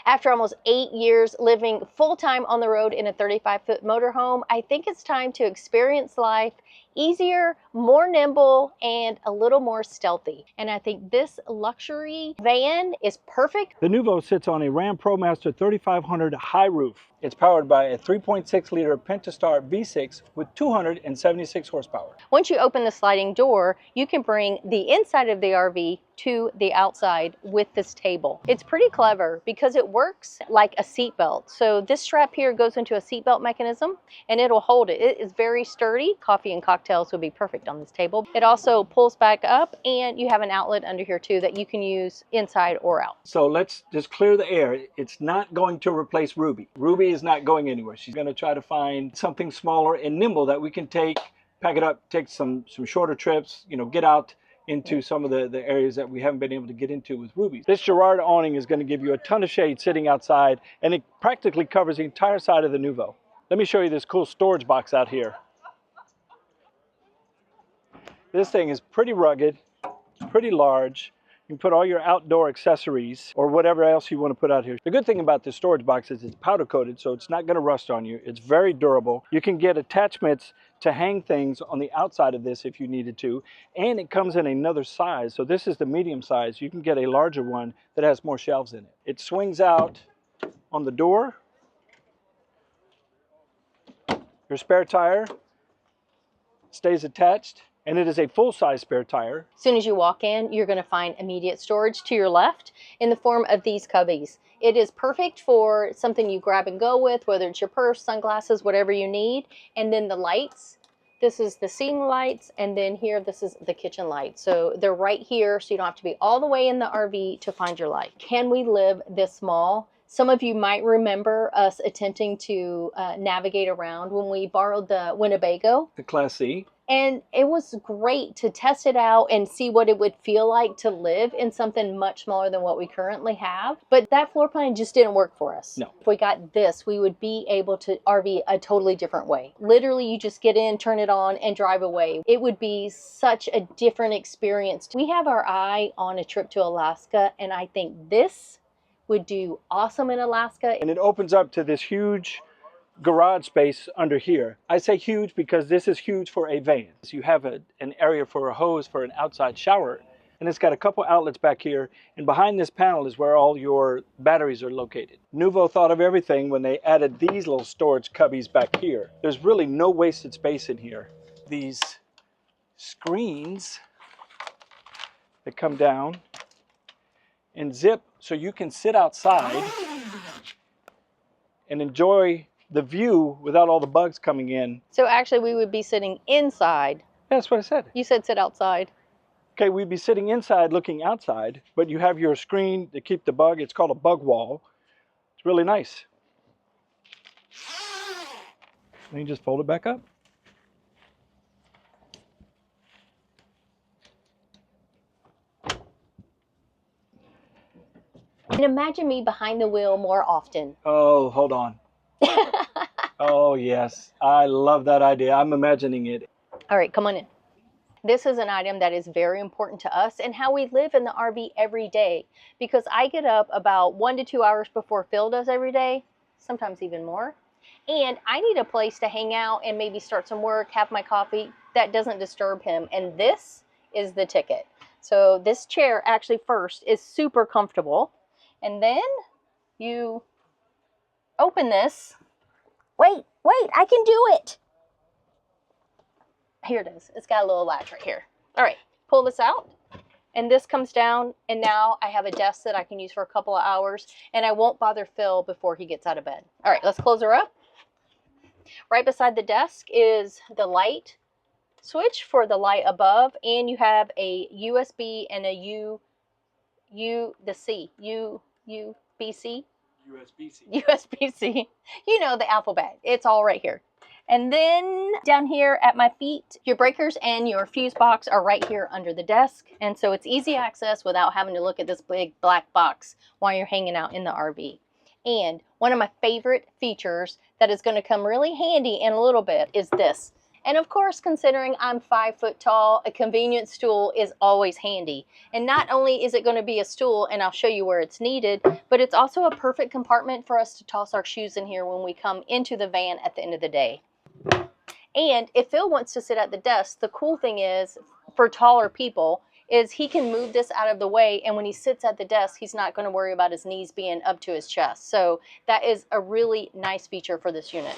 After almost 8 years living full-time on the road in a 35-foot motorhome, I think it's time to experience life easier, more nimble, and a little more stealthy. And I think this luxury van is perfect. The Nuvo sits on a Ram ProMaster 3500 high roof. It's powered by a 3.6-liter Pentastar V6 with 276 horsepower. Once you open the sliding door, you can bring the inside of the RV to the outside with this table. It's pretty clever because it works like a seatbelt. So this strap here goes into a seatbelt mechanism and it'll hold it. It is very sturdy. Coffee and cocktails would be perfect on this table. It also pulls back up and you have an outlet under here too that you can use inside or out. So let's just clear the air. It's not going to replace Ruby. Ruby is not going anywhere. She's going to try to find something smaller and nimble that we can take, pack it up, take some shorter trips, you know, get out into some of the areas that we haven't been able to get into with Ruby. This Girard awning is going to give you a ton of shade sitting outside, and it practically covers the entire side of the Nuvo. Let me show you this cool storage box out here. This thing is pretty rugged, it's pretty large. You can put all your outdoor accessories or whatever else you want to put out here. The good thing about this storage box is it's powder coated, so it's not going to rust on you. It's very durable. You can get attachments to hang things on the outside of this if you needed to, and it comes in another size. So this is the medium size. You can get a larger one that has more shelves in it. It swings out on the door. Your spare tire stays attached. And it is a full-size spare tire. As soon as you walk in, you're going to find immediate storage to your left in the form of these cubbies. It is perfect for something you grab and go with, whether it's your purse, sunglasses, whatever you need. And then the lights. This is the ceiling lights, and then here, this is the kitchen light. So they're right here, so you don't have to be all the way in the RV to find your light. Can we live this small? Some of you might remember us attempting to navigate around when we borrowed the Winnebago. The Class C. And it was great to test it out and see what it would feel like to live in something much smaller than what we currently have. But that floor plan just didn't work for us. No. If we got this, we would be able to RV a totally different way. Literally, you just get in, turn it on, and drive away. It would be such a different experience. We have our eye on a trip to Alaska, and I think this would do awesome in Alaska. And it opens up to this huge garage space under here. I say huge because this is huge for a van. So you have an area for a hose for an outside shower, and it's got a couple outlets back here, and behind this panel is where all your batteries are located. Nuvo thought of everything when they added these little storage cubbies back here. There's really no wasted space in here. These screens that come down and zip so you can sit outside and enjoy the view without all the bugs coming in. So actually we would be sitting inside. That's what I said. You said sit outside. Okay, we'd be sitting inside looking outside, but you have your screen to keep the bug. It's called a bug wall. It's really nice. And you just fold it back up. And imagine me behind the wheel more often. Oh, hold on. Oh, yes. I love that idea. I'm imagining it. All right, come on in. This is an item that is very important to us and how we live in the RV every day, because I get up about 1 to 2 hours before Phil does every day, sometimes even more. And I need a place to hang out and maybe start some work, have my coffee that doesn't disturb him. And this is the ticket. So this chair actually first is super comfortable. And then you open this. Wait, I can do it. Here it is. It's got a little latch right here. All right, pull this out. And this comes down, and now I have a desk that I can use for a couple of hours, and I won't bother Phil before he gets out of bed. All right, let's close her up. Right beside the desk is the light switch for the light above, and you have a USB and a USB-C. USB-C. You know the alphabet. It's all right here. And then down here at my feet, your breakers and your fuse box are right here under the desk. And so it's easy access without having to look at this big black box while you're hanging out in the RV. And one of my favorite features that is going to come really handy in a little bit is this. And of course, considering I'm 5 foot tall, a convenient stool is always handy. And not only is it going to be a stool, and I'll show you where it's needed, but it's also a perfect compartment for us to toss our shoes in here when we come into the van at the end of the day. And if Phil wants to sit at the desk, the cool thing is, for taller people, is he can move this out of the way, and when he sits at the desk, he's not going to worry about his knees being up to his chest. So that is a really nice feature for this unit.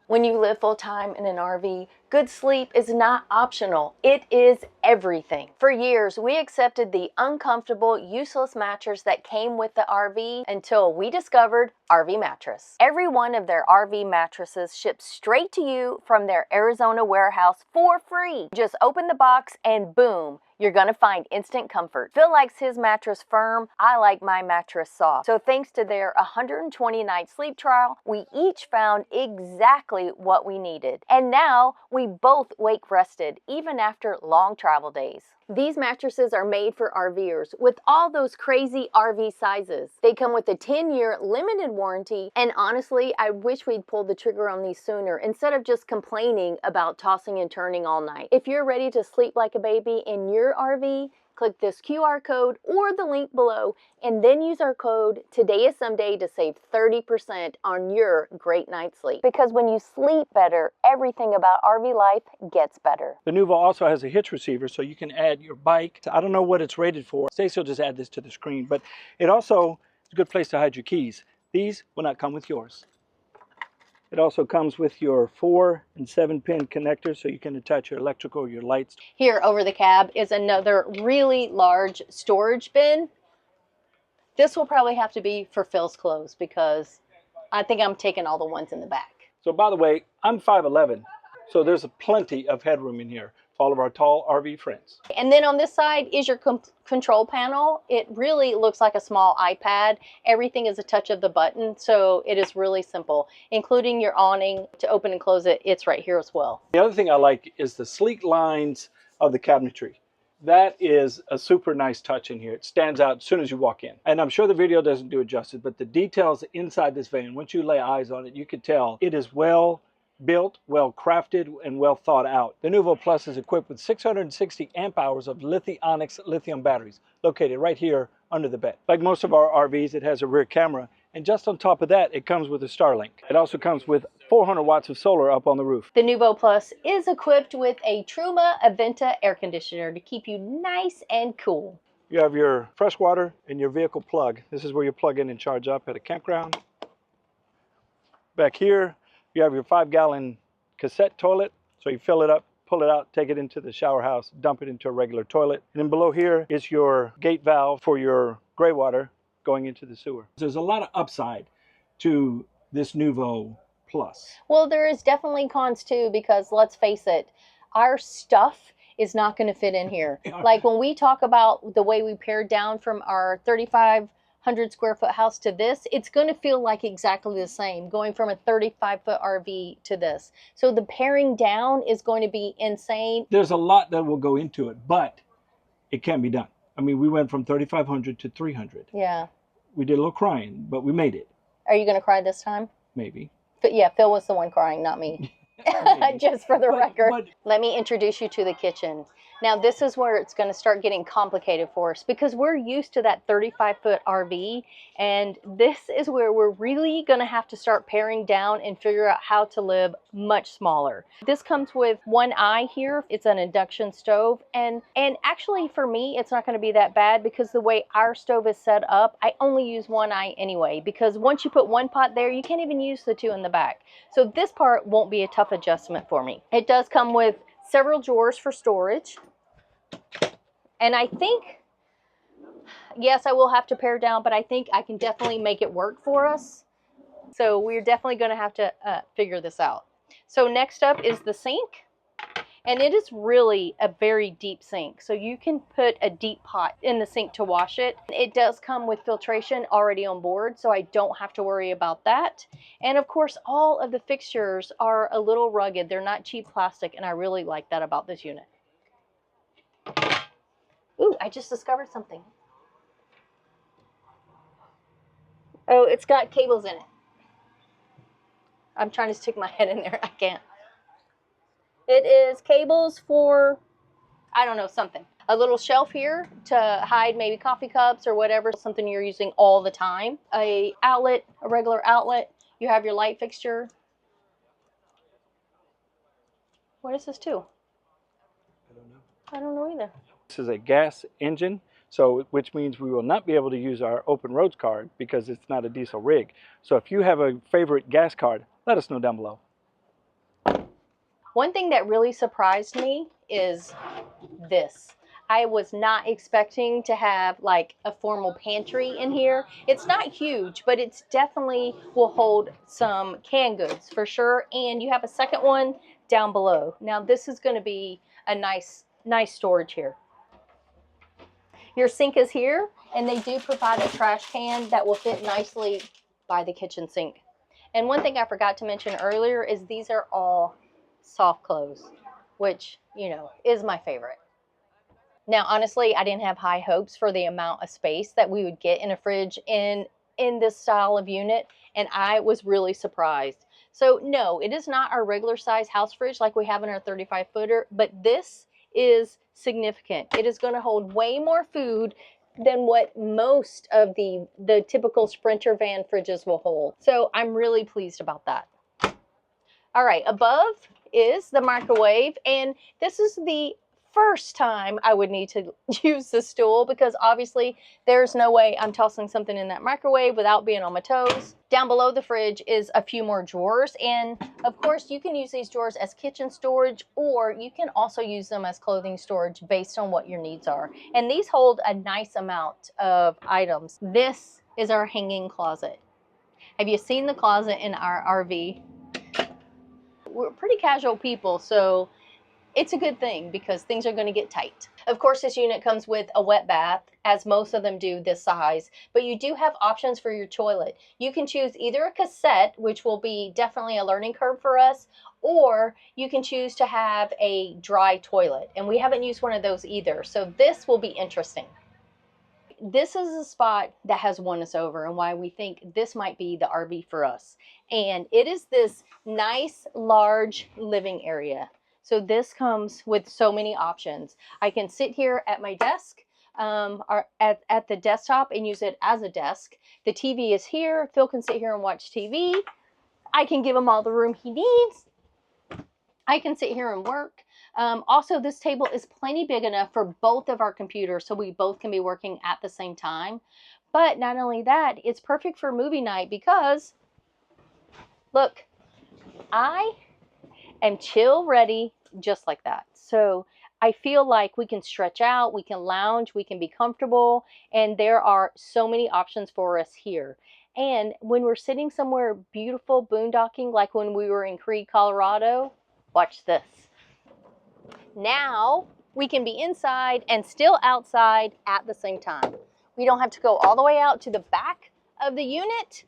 When you live full-time in an RV, good sleep is not optional. It is everything. For years, we accepted the uncomfortable, useless mattress that came with the RV until we discovered RV Mattress. Every one of their RV mattresses ships straight to you from their Arizona warehouse for free. Just open the box and boom, you're gonna find instant comfort. Phil likes his mattress firm. I like my mattress soft. So thanks to their 120-night sleep trial, we each found exactly what we needed. And now we both wake rested, even after long travel days. These mattresses are made for RVers with all those crazy RV sizes. They come with a 10-year limited warranty, and honestly, I wish we'd pulled the trigger on these sooner instead of just complaining about tossing and turning all night. If you're ready to sleep like a baby in your RV, click this QR code or the link below, and then use our code TODAYISSOMEDAY to save 30% on your great night's sleep. Because when you sleep better, everything about RV life gets better. The Nuvo also has a hitch receiver, so you can add your bike. I don't know what it's rated for. Stacey will just add this to the screen, but it also is a good place to hide your keys. These will not come with yours. It also comes with your 4 and 7-pin connector, so you can attach your electrical or your lights. Here over the cab is another really large storage bin. This will probably have to be for Phil's clothes because I think I'm taking all the ones in the back. So by the way, I'm 5'11", so there's plenty of headroom in here for all of our tall RV friends. And then on this side is your control panel. It really looks like a small iPad. Everything is a touch of the button, so it is really simple, including your awning to open and close it. It's right here as well. The other thing I like is the sleek lines of the cabinetry. That is a super nice touch in here. It stands out as soon as you walk in. And I'm sure the video doesn't do it justice, but the details inside this van, once you lay eyes on it, you can tell it is well built, well crafted, and well thought out. The Noovo Plus is equipped with 660 amp hours of Lithionics lithium batteries located right here under the bed. Like most of our RVs, it has a rear camera, and just on top of that, it comes with a Starlink. It also comes with 400 watts of solar up on the roof. The Noovo Plus is equipped with a Truma Aventa air conditioner to keep you nice and cool. You have your fresh water and your vehicle plug. This is where you plug in and charge up at a campground. Back here, you have your 5-gallon cassette toilet. So you fill it up, pull it out, take it into the shower house, dump it into a regular toilet. And then below here is your gate valve for your gray water going into the sewer. There's a lot of upside to this Noovo Plus. Well, there is definitely cons too, because let's face it, our stuff is not going to fit in here. Like when we talk about the way we pared down from our 3,500 square foot house to this, it's going to feel like exactly the same, going from a 35-foot RV to this. So the paring down is going to be insane. There's a lot that will go into it, but it can be done. I mean, we went from 3,500 to 300. Yeah. We did a little crying, but we made it. Are you going to cry this time? Maybe. But yeah, Phil was the one crying, not me. Just for the record. Let me introduce you to the kitchen. Now this is where it's going to start getting complicated for us because we're used to that 35-foot RV, and this is where we're really going to have to start paring down and figure out how to live much smaller. This comes with one eye here. It's an induction stove, and actually for me it's not going to be that bad because the way our stove is set up, I only use one eye anyway, because once you put one pot there, you can't even use the two in the back. So this part won't be a tough adjustment for me. It does come with several drawers for storage. And I think, yes, I will have to pare down, but I think I can definitely make it work for us. So we're definitely going to have to figure this out. So next up is the sink. And it is really a very deep sink. So you can put a deep pot in the sink to wash it. It does come with filtration already on board, so I don't have to worry about that. And of course, all of the fixtures are a little rugged. They're not cheap plastic, and I really like that about this unit. Ooh, I just discovered something. Oh, it's got cables in it. I'm trying to stick my head in there. I can't. It is cables for, I don't know, something. A little shelf here to hide maybe coffee cups or whatever, something you're using all the time. A outlet, a regular outlet. You have your light fixture. What is this too? I don't know. I don't know either. This is a gas engine, so which means we will not be able to use our open roads card because it's not a diesel rig. So if you have a favorite gas card, let us know down below. One thing that really surprised me is this. I was not expecting to have like a formal pantry in here. It's not huge, but it's definitely will hold some canned goods for sure. And you have a second one down below. Now this is going to be a nice storage here. Your sink is here, and they do provide a trash can that will fit nicely by the kitchen sink. And one thing I forgot to mention earlier is these are all soft close, which, you know, is my favorite. Now, honestly, I didn't have high hopes for the amount of space that we would get in a fridge in this style of unit, and I was really surprised. So no, it is not our regular size house fridge like we have in our 35 footer, but this is significant. It is going to hold way more food than what most of the typical Sprinter van fridges will hold. So I'm really pleased about that. All right, above is the microwave, and this is the first time I would need to use the stool because obviously there's no way I'm tossing something in that microwave without being on my toes. Down below the fridge is a few more drawers, and of course you can use these drawers as kitchen storage, or you can also use them as clothing storage based on what your needs are. And these hold a nice amount of items. This is our hanging closet. Have you seen the closet in our RV? We're pretty casual people, so it's a good thing because things are going to get tight. Of course, this unit comes with a wet bath, as most of them do this size, but you do have options for your toilet. You can choose either a cassette, which will be definitely a learning curve for us, or you can choose to have a dry toilet, and we haven't used one of those either, so this will be interesting. This is a spot that has won us over and why we think this might be the RV for us. And it is this nice, large living area. So this comes with so many options. I can sit here at my desk or at the desktop and use it as a desk. The TV is here. Phil can sit here and watch TV. I can give him all the room he needs. I can sit here and work. Also, this table is plenty big enough for both of our computers, so we both can be working at the same time. But not only that, it's perfect for movie night because, look, I am chill ready just like that. So I feel like we can stretch out, we can lounge, we can be comfortable, and there are so many options for us here. And when we're sitting somewhere beautiful boondocking, like when we were in Creede, Colorado, watch this. Now we can be inside and still outside at the same time. We don't have to go all the way out to the back of the unit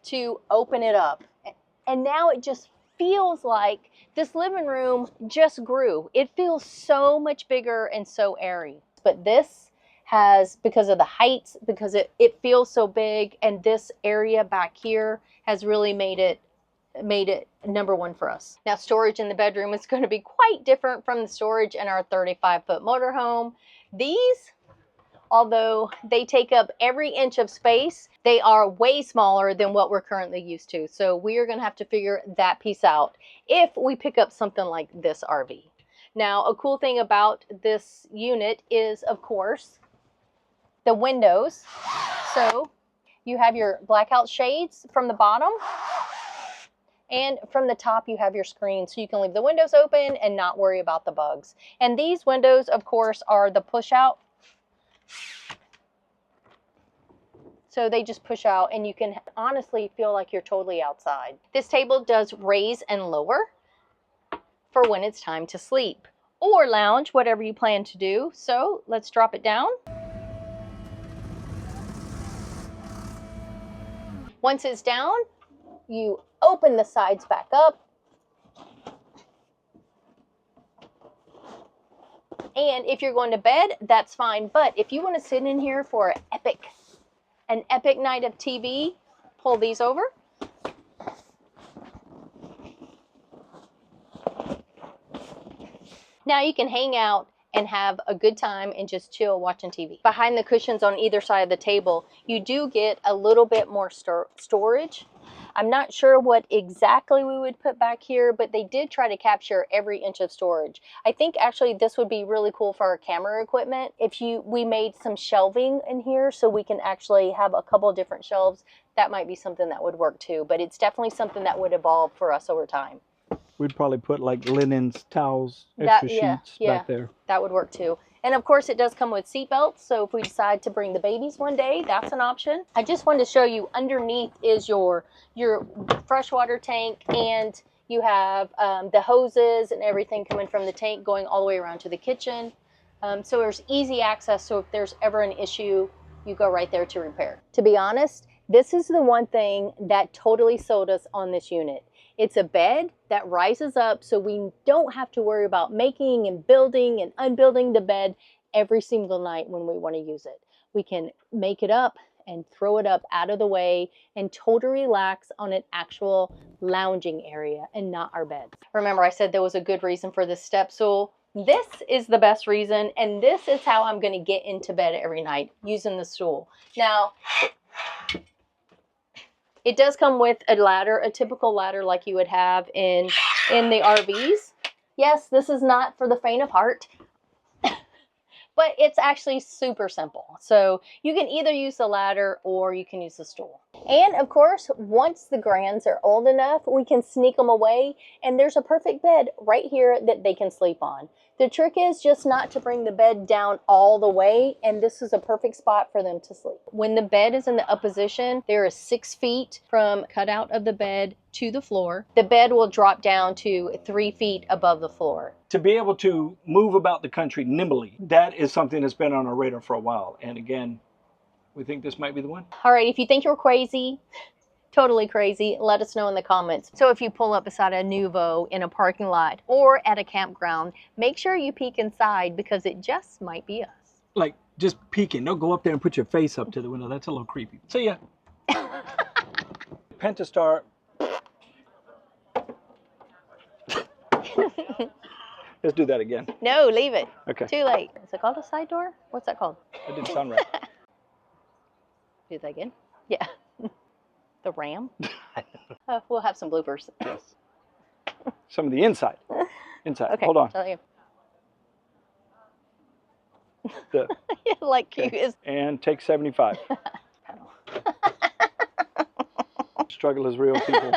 to open it up. And now it just feels like this living room just grew. It feels so much bigger and so airy. But this has, because of the heights, because it feels so big, and this area back here has really made it number one for us. Now, storage in the bedroom is going to be quite different from the storage in our 35-foot motorhome. These, although they take up every inch of space, they are way smaller than what we're currently used to. So we are going to have to figure that piece out if we pick up something like this RV. Now, a cool thing about this unit is, of course, the windows. So you have your blackout shades from the bottom, and from the top you have your screen, so you can leave the windows open and not worry about the bugs. And these windows, of course, are the push out. So they just push out and you can honestly feel like you're totally outside. This table does raise and lower for when it's time to sleep or lounge, whatever you plan to do. So let's drop it down. Once it's down, you open the sides back up. And if you're going to bed, that's fine. But if you want to sit in here for an epic night of TV, pull these over. Now you can hang out and have a good time and just chill watching TV. Behind the cushions on either side of the table, you do get a little bit more storage. I'm not sure what exactly we would put back here, but they did try to capture every inch of storage. I think actually this would be really cool for our camera equipment. If we made some shelving in here so we can actually have a couple of different shelves, that might be something that would work too, but it's definitely something that would evolve for us over time. We'd probably put like linens, towels, extra sheets back there. That would work too. And of course it does come with seat belts, so if we decide to bring the babies one day, that's an option. I just wanted to show you underneath is your freshwater tank, and you have the hoses and everything coming from the tank going all the way around to the kitchen. So there's easy access, so if there's ever an issue, you go right there to repair. To be honest, this is the one thing that totally sold us on this unit. It's a bed that rises up, so we don't have to worry about making and building and unbuilding the bed every single night when we want to use it. We can make it up and throw it up out of the way and totally relax on an actual lounging area and not our beds. Remember, I said there was a good reason for this step stool. This is the best reason, and this is how I'm going to get into bed every night, using the stool. Now, it does come with a ladder, a typical ladder like you would have in the RVs. Yes, this is not for the faint of heart, but it's actually super simple. So you can either use the ladder or you can use the stool. And of course, once the grands are old enough, we can sneak them away, and there's a perfect bed right here that they can sleep on. The trick is just not to bring the bed down all the way, and this is a perfect spot for them to sleep. When the bed is in the up position, there is 6 feet from cutout of the bed to the floor. The bed will drop down to 3 feet above the floor. To be able to move about the country nimbly, that is something that's been on our radar for a while. And again, we think this might be the one. All right, if you think you're crazy, totally crazy, let us know in the comments. So if you pull up beside a Nuvo in a parking lot or at a campground, make sure you peek inside, because it just might be us. Like, just peeking. Don't go up there and put your face up to the window. That's a little creepy. So yeah. Pentastar. Let's do that again. No, leave it. Okay. Too late. Is it called a side door? What's that called? That didn't sound right. Do that again? Yeah. The ram? We'll have some bloopers. Yes. Some of the inside. Inside. Okay. Hold on. Yeah, like cute is. And take 75. Struggle is real, people.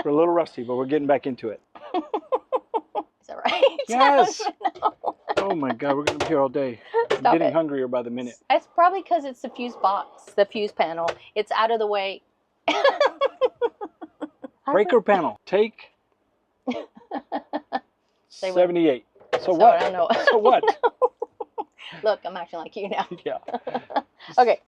We're a little rusty, but we're getting back into it. Is that right? Yes. No. Oh my God, we're going to be here all day. I'm getting hungrier by the minute. It's probably because it's the fuse box, the fuse panel. It's out of the way. Breaker panel. Take 78. So what? I don't know. So what? Look, I'm acting like you now. Yeah. Okay.